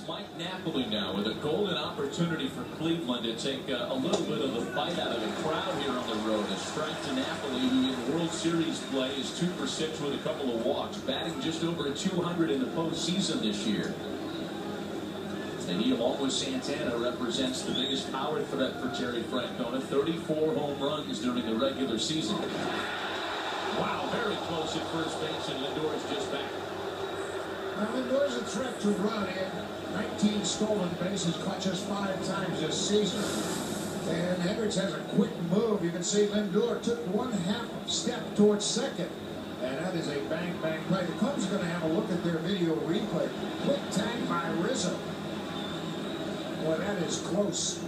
Mike Napoli now with a golden opportunity for Cleveland to take a little bit of the fight out of the crowd here on the road. A strike to Napoli, who in World Series play is 2 for 6 with a couple of walks, batting just over 200 in the postseason this year. And he, along with Santana, represents the biggest power threat for Terry Francona. 34 home runs during the regular season. Wow, very close at first base, and Lindor is just back. Now, Lindor's a threat to run in. 19 stolen bases, clutches 5 times this season. And Hendricks has a quick move. You can see Lindor took 1/2 step towards second. And that is a bang-bang play. The Cubs are going to have a look at their video replay. Quick tag by Rizzo. Boy, that is close.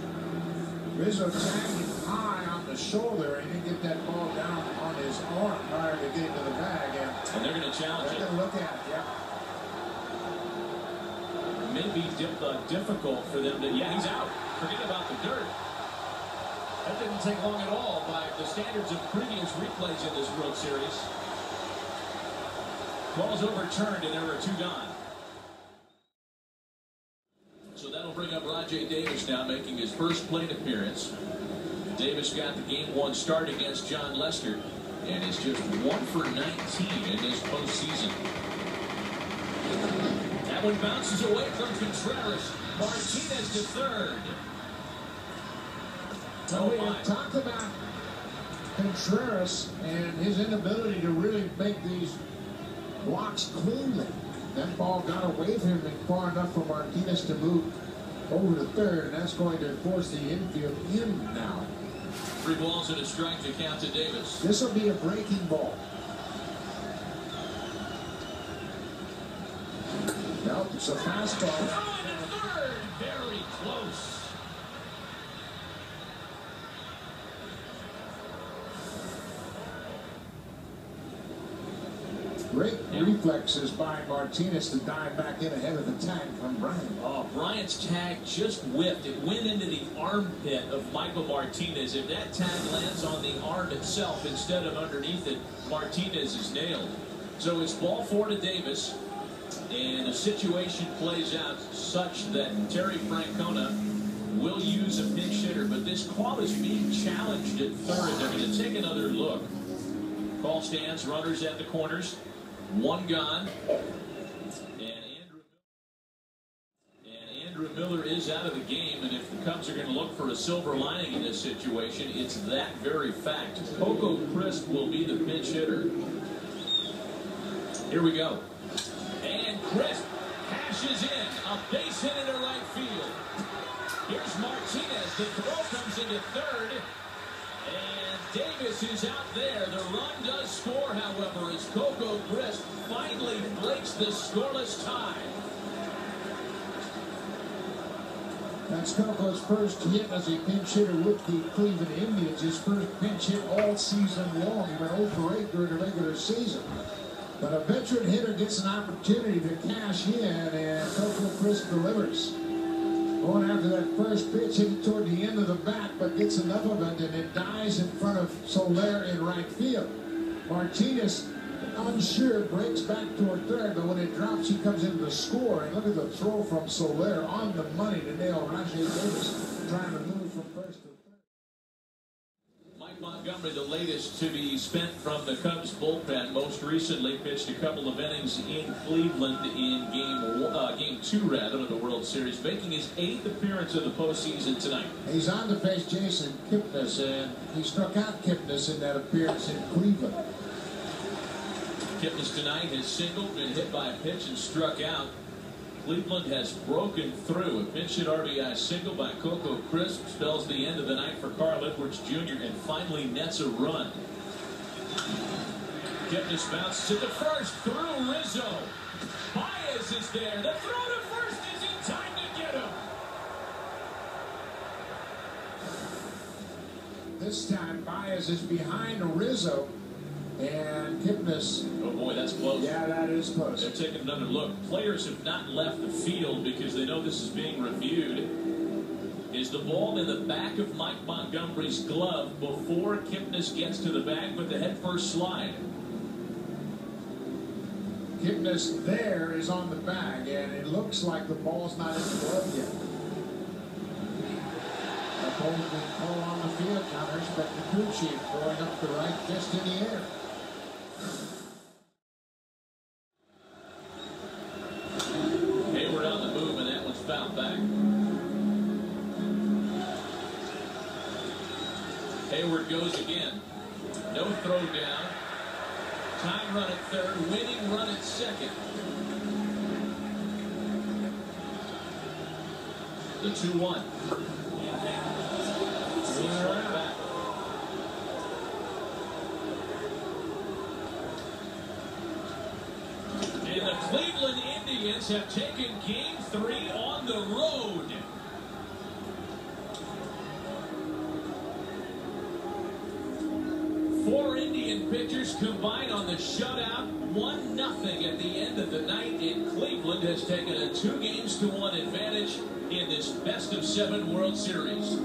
Rizzo tagged him high on the shoulder, and he didn't get that ball down on his arm prior to getting to the bag. And they're going to challenge it. They're going to look at it, yeah. Maybe difficult for them to, yeah, he's out. Forget about the dirt. That didn't take long at all by the standards of previous replays in this World Series. Ball's overturned and there are 2 gone. So that'll bring up Rajay Davis now, making his first plate appearance. Davis got the Game 1 start against John Lester and is just 1 for 19 in this postseason. That one bounces away from Contreras. Martinez to third. So we have talked about Contreras and his inability to really make these blocks cleanly. That ball got away from him far enough for Martinez to move over to third, and that's going to force the infield in now. 3 balls and a strike to count to Davis. This will be a breaking ball. Nope, it's a fastball. Oh, and a third. Very close. Great reflexes by Martinez to dive back in ahead of the tag from Bryant. Oh, Bryant's tag just whipped. It went into the armpit of Michael Martinez. If that tag lands on the arm itself instead of underneath it, Martinez is nailed. So it's ball 4 to Davis. And the situation plays out such that Terry Francona will use a pinch hitter. But this call is being challenged at third. They're going to take another look. Call stands, runners at the corners. 1 gone. And Andrew Miller is out of the game. And if the Cubs are going to look for a silver lining in this situation, it's that very fact. Coco Crisp will be the pinch hitter. Here we go. And Crisp cashes in. A base hit into right field. Here's Martinez. The throw comes into third. And Davis is out there. The run does score, however, as Coco Crisp finally breaks the scoreless tie. That's Coco's first hit as a pinch hitter with the Cleveland Indians. His first pinch hit all season long. He went 0 for 8 during the regular season. But a veteran hitter gets an opportunity to cash in, and Coco Crisp delivers. Going after that first pitch, hit it toward the end of the bat, but gets enough of it, and it dies in front of Soler in right field. Martinez, unsure, breaks back toward third, but when it drops, he comes into the score. And look at the throw from Soler on the money to nail Rajay Davis, trying to move from first to third. Mike Montgomery, the latest to be spent from the Cubs bullpen, most recently pitched a couple of innings in Cleveland in game 2 rather of the World Series, making his 8th appearance of the postseason tonight. He's on to face Jason Kipnis, and he struck out Kipnis in that appearance in Cleveland. Kipnis tonight has singled, been hit by a pitch and struck out. Cleveland has broken through. A pinch hit RBI single by Coco Crisp spells the end of the night for Carl Edwards Jr. and finally nets a run. Kipnis bounces to the first through Rizzo. Baez is there. The throw to first is in time to get him. This time Baez is behind Rizzo. And Kipnis. Oh boy, that's close. Yeah, that is close. They're taking another look. Players have not left the field because they know this is being reviewed. Is the ball in the back of Mike Montgomery's glove before Kipnis gets to the bag with the head first slide? Kipnis there is on the bag, and it looks like the ball's not in the glove yet. A holding call on the field counters, but Kikuchi throwing up the right fist in the air. Hayward on the move, and that one's fouled back. Hayward goes again. No throw down. Time run at third, winning run at second. The 2-1. Back. And the Cleveland Indians have taken Game 3 on the road. Four Indian pitchers combined on the shutout. 1-0 at the end of the night, and Cleveland has taken a 2-1 advantage in this best-of-7 World Series.